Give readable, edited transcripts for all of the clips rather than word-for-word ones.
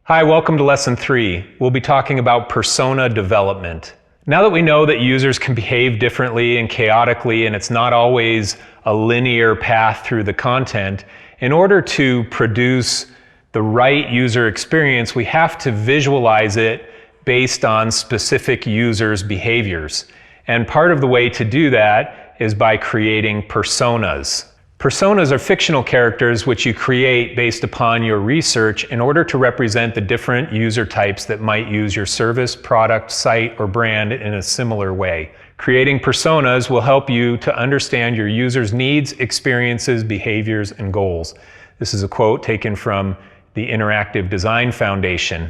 Hi, welcome to Lesson 3. We'll be talking about persona development. Now that we know that users can behave differently and chaotically, and it's not always a linear path through the content, in order to produce the right user experience, we have to visualize it based on specific users' behaviors. And part of the way to do that is by creating personas. Personas are fictional characters which you create based upon your research in order to represent the different user types that might use your service, product, site, or brand in a similar way. Creating personas will help you to understand your users' needs, experiences, behaviors, and goals. This is a quote taken from the Interactive Design Foundation.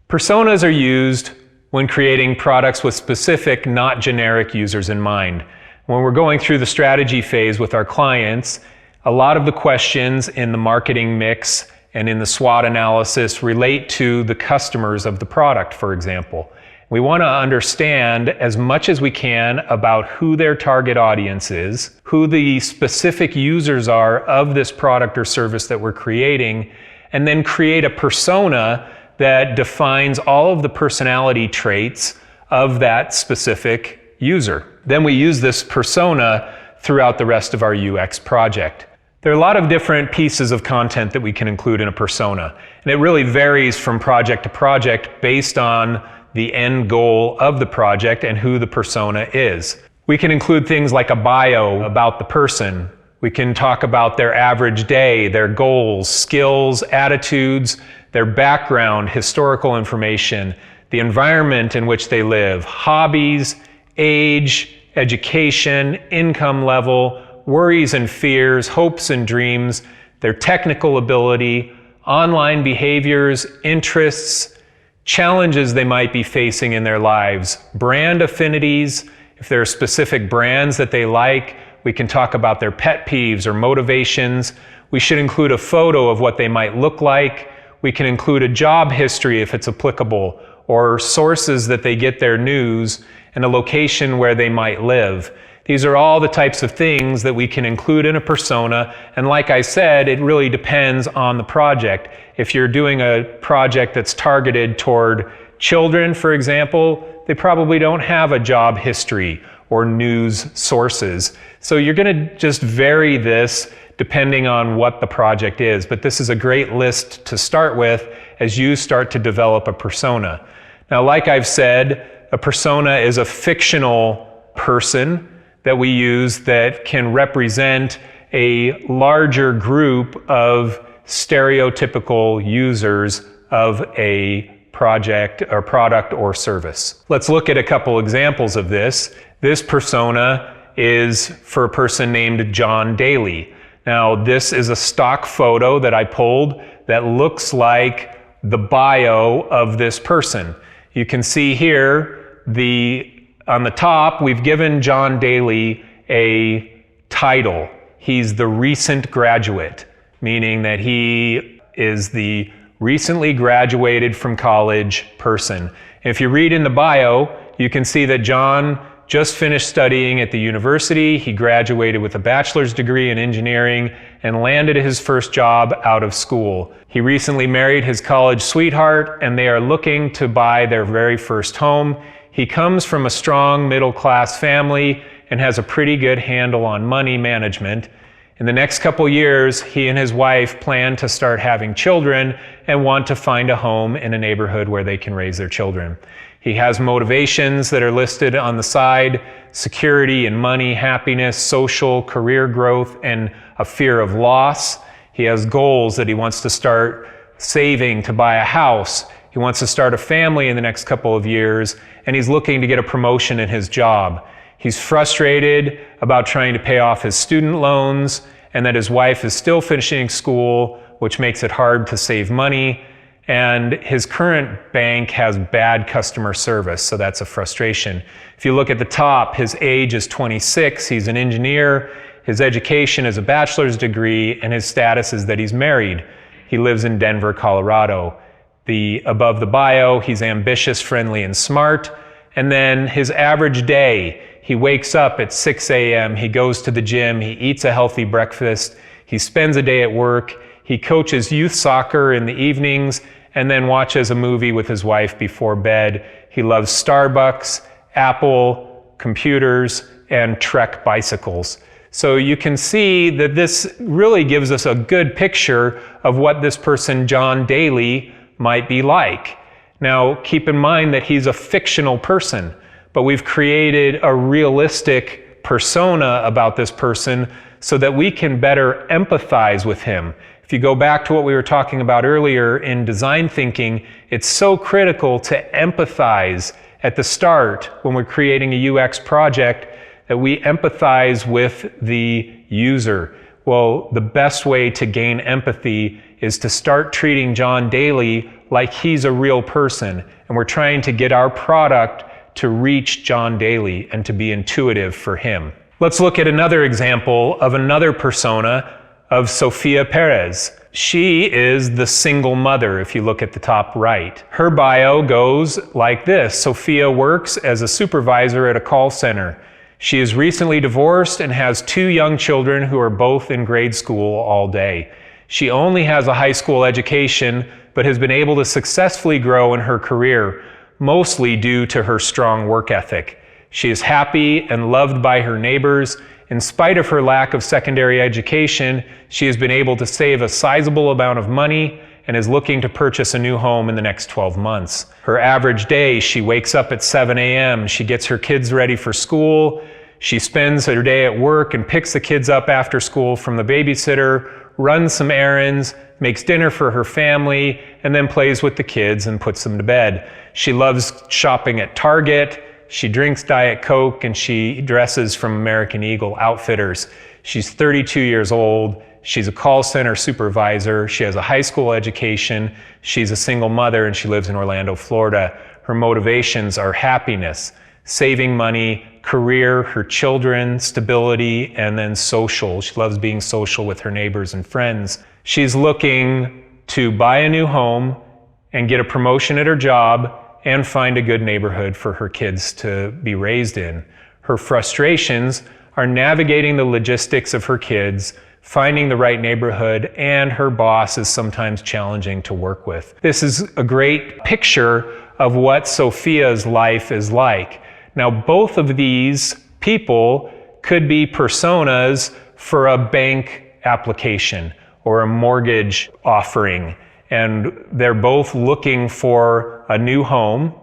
Personas are used when creating products with specific, not generic users in mind. When we're going through the strategy phase with our clients, a lot of the questions in the marketing mix and in the SWOT analysis relate to the customers of the product, for example. We want to understand as much as we can about who their target audience is, who the specific users are of this product or service that we're creating, and then create a persona that defines all of the personality traits of that specific user. Then we use this persona throughout the rest of our UX project. There are a lot of different pieces of content that we can include in a persona, and it really varies from project to project based on the end goal of the project and who the persona is. We can include things like a bio about the person. We can talk about their average day, their goals, skills, attitudes, their background, historical information, the environment in which they live, hobbies, age, education, income level, worries and fears, hopes and dreams, their technical ability, online behaviors, interests, challenges they might be facing in their lives, brand affinities. If there are specific brands that they like, we can talk about their pet peeves or motivations. We should include a photo of what they might look like. We can include a job history if it's applicable, or sources that they get their news, and a location where they might live. These are all the types of things that we can include in a persona, and like I said, it really depends on the project. If you're doing a project that's targeted toward children, for example, they probably don't have a job history or news sources. So you're going to just vary this depending on what the project is, but this is a great list to start with as you start to develop a persona. Now, like I've said, a persona is a fictional person that we use that can represent a larger group of stereotypical users of a project or product or service. Let's look at a couple examples of this. This persona is for a person named John Daly. Now, this is a stock photo that I pulled that looks like the bio of this person. You can see here on the top, we've given John Daly a title. He's the recent graduate, meaning that he is the recently graduated from college person. If you read in the bio, you can see that John just finished studying at the university. He graduated with a bachelor's degree in engineering and landed his first job out of school. He recently married his college sweetheart, and they are looking to buy their very first home. He comes from a strong middle-class family and has a pretty good handle on money management. In the next couple years, he and his wife plan to start having children and want to find a home in a neighborhood where they can raise their children. He has motivations that are listed on the side: security and money, happiness, social, career growth, and a fear of loss. He has goals that he wants to start saving to buy a house. He wants to start a family in the next couple of years, and he's looking to get a promotion in his job. He's frustrated about trying to pay off his student loans, and that his wife is still finishing school, which makes it hard to save money. And his current bank has bad customer service, so that's a frustration. If you look at the top, his age is 26, he's an engineer, his education is a bachelor's degree, and his status is that he's married. He lives in Denver, Colorado. Above the bio, he's ambitious, friendly, and smart. And then his average day, he wakes up at 6 a.m., he goes to the gym, he eats a healthy breakfast, he spends a day at work, he coaches youth soccer in the evenings, and then watches a movie with his wife before bed. He loves Starbucks, Apple, computers, and Trek bicycles. So you can see that this really gives us a good picture of what this person, John Daly, might be like. Now, keep in mind that he's a fictional person, but we've created a realistic persona about this person so that we can better empathize with him. If you go back to what we were talking about earlier in design thinking, it's so critical to empathize at the start when we're creating a UX project, that we empathize with the user. Well, the best way to gain empathy is to start treating John Daly like he's a real person, and we're trying to get our product to reach John Daly and to be intuitive for him. Let's look at another example of another persona of Sophia Perez. She is the single mother, if you look at the top right. Her bio goes like this: Sophia works as a supervisor at a call center. She is recently divorced and has 2 young children who are both in grade school all day. She only has a high school education, but has been able to successfully grow in her career, mostly due to her strong work ethic. She is happy and loved by her neighbors. In spite of her lack of secondary education, she has been able to save a sizable amount of money and is looking to purchase a new home in the next 12 months. Her average day, she wakes up at 7 a.m., she gets her kids ready for school, she spends her day at work and picks the kids up after school from the babysitter, runs some errands, makes dinner for her family, and then plays with the kids and puts them to bed. She loves shopping at Target, she drinks Diet Coke, and she dresses from American Eagle Outfitters. She's 32 years old. She's a call center supervisor. She has a high school education. She's a single mother, and she lives in Orlando, Florida. Her motivations are happiness, saving money, career, her children, stability, and then social. She loves being social with her neighbors and friends. She's looking to buy a new home and get a promotion at her job and find a good neighborhood for her kids to be raised in. Her frustrations are navigating the logistics of her kids, finding the right neighborhood, and her boss is sometimes challenging to work with. This is a great picture of what Sophia's life is like. Now, both of these people could be personas for a bank application or a mortgage offering, and they're both looking for a new home,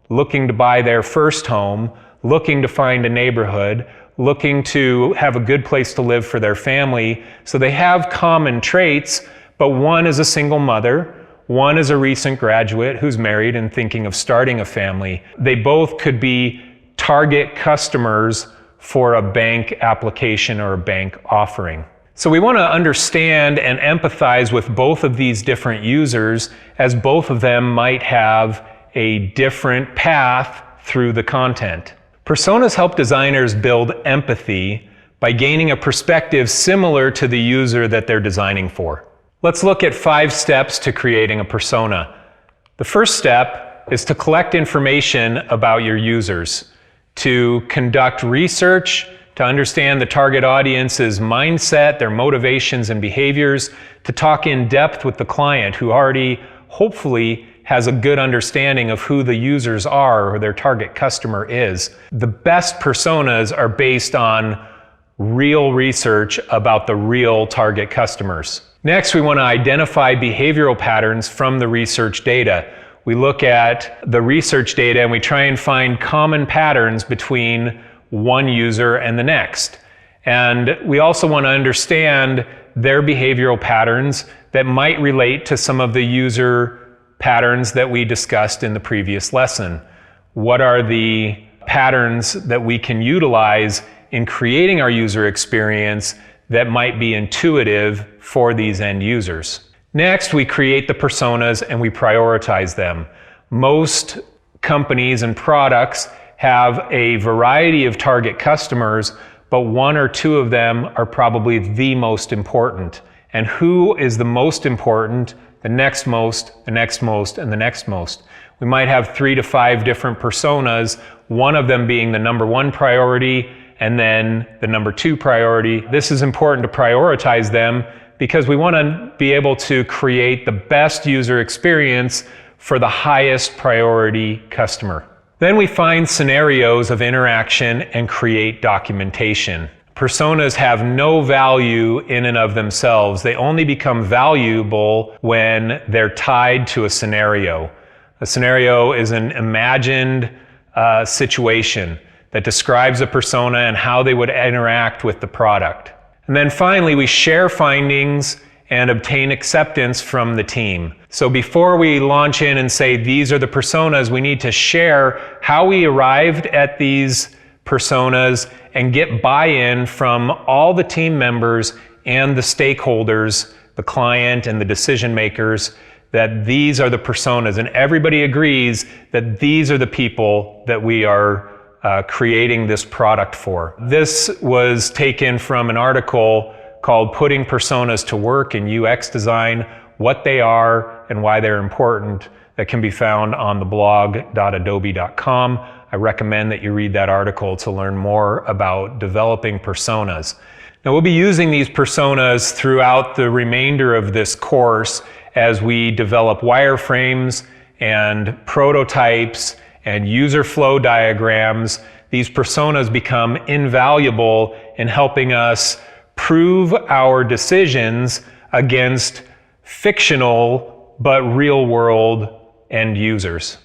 looking to buy their first home, looking to find a neighborhood, looking to have a good place to live for their family. So they have common traits, but one is a single mother, one is a recent graduate who's married and thinking of starting a family. They both could be target customers for a bank application or a bank offering. So we want to understand and empathize with both of these different users, as both of them might have a different path through the content. Personas help designers build empathy by gaining a perspective similar to the user that they're designing for. Let's look at 5 steps to creating a persona. The first step is to collect information about your users, to conduct research, to understand the target audience's mindset, their motivations and behaviors, to talk in depth with the client who already hopefully has a good understanding of who the users are or their target customer is. The best personas are based on real research about the real target customers. Next, we want to identify behavioral patterns from the research data. We look at the research data and we try and find common patterns between one user and the next. And we also want to understand their behavioral patterns that might relate to some of the user patterns that we discussed in the previous lesson. What are the patterns that we can utilize in creating our user experience that might be intuitive for these end users? Next, we create the personas and we prioritize them. Most companies and products have a variety of target customers, but 1 or 2 of them are probably the most important. And who is the most important? The next most, the next most, and the next most. We might have 3 to 5 different personas, one of them being the number 1 priority, and then the number 2 priority. This is important to prioritize them because we want to be able to create the best user experience for the highest priority customer. Then we find scenarios of interaction and create documentation. Personas have no value in and of themselves. They only become valuable when they're tied to a scenario. A scenario is an imagined situation that describes a persona and how they would interact with the product. And then finally, we share findings and obtain acceptance from the team. So before we launch in and say, these are the personas, we need to share how we arrived at these personas and get buy-in from all the team members and the stakeholders, the client and the decision makers, that these are the personas. And everybody agrees that these are the people that we are creating this product for. This was taken from an article called Putting Personas to Work in UX Design, What They Are and Why They're Important, that can be found on the blog.adobe.com. I recommend that you read that article to learn more about developing personas. Now we'll be using these personas throughout the remainder of this course as we develop wireframes and prototypes and user flow diagrams. These personas become invaluable in helping us prove our decisions against fictional but real-world end users.